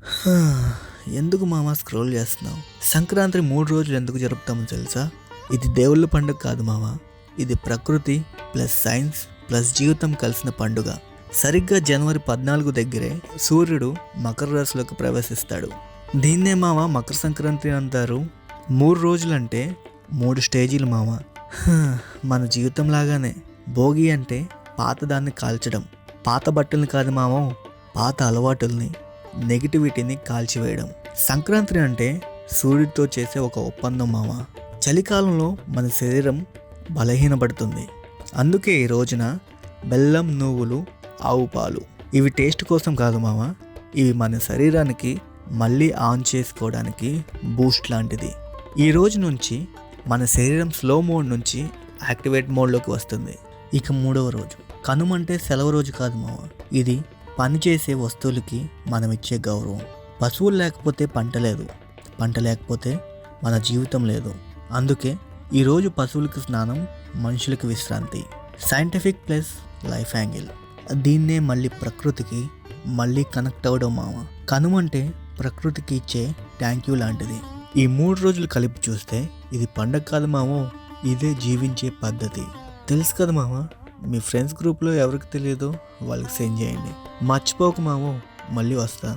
హా, ఎందుకు మామ స్క్రోల్ చేస్తున్నావు? సంక్రాంతి 3 రోజులు ఎందుకు జరుపుతామో తెలుసా? ఇది దేవుళ్ళ పండుగ కాదు మామ. ఇది ప్రకృతి ప్లస్ సైన్స్ ప్లస్ జీవితం కలిసిన పండుగ. సరిగ్గా జనవరి 14 దగ్గరే సూర్యుడు మకర రాశిలోకి ప్రవేశిస్తాడు. దీన్నే మామ మకర సంక్రాంతి అంటారు. 3 రోజులంటే 3 స్టేజీలు మామ. హా, మన జీవితం లాగానే. భోగి అంటే పాతదాన్ని కాల్చడం, పాత బట్టల్ని కాదు మామ, పాత అలవాటుల్ని, నెగిటివిటీని కాల్చివేయడం. సంక్రాంతి అంటే సూర్యుడితో చేసే ఒక ఒప్పందం మామ. చలికాలంలో మన శరీరం బలహీనపడుతుంది. అందుకే ఈ రోజున బెల్లం, నువ్వులు, ఆవు పాలు, ఇవి టేస్ట్ కోసం కాదు మామ. ఇవి మన శరీరానికి మళ్ళీ ఆన్ చేసుకోవడానికి బూస్ట్ లాంటిది. ఈ రోజు నుంచి మన శరీరం స్లో మోడ్ నుంచి యాక్టివేట్ మోడ్లోకి వస్తుంది. ఇక 3వ రోజు కనుమ అంటే సెలవు రోజు కాదు మామ. ఇది పనిచేసే వస్తువులకి మనం ఇచ్చే గౌరవం. పశువులు లేకపోతే పంట లేదు, పంట లేకపోతే మన జీవితం లేదు. అందుకే ఈరోజు పశువులకి స్నానం, మనుషులకి విశ్రాంతి. Scientific plus life angle. దీన్నే మళ్ళీ ప్రకృతికి మళ్ళీ కనెక్ట్ అవ్వడం మామ. కనుమంటే ప్రకృతికి ఇచ్చే థ్యాంక్ యూ లాంటిది. ఈ 3 రోజులు కలిపి చూస్తే ఇది పండగ కాదు మామో, ఇదే జీవించే పద్ధతి. తెలుసు కదా మామ. మీ ఫ్రెండ్స్ గ్రూప్లో ఎవరికి తెలియదో వాళ్ళకి సెండ్ చేయండి. మర్చిపోకు మామో, మళ్ళీ వస్తా.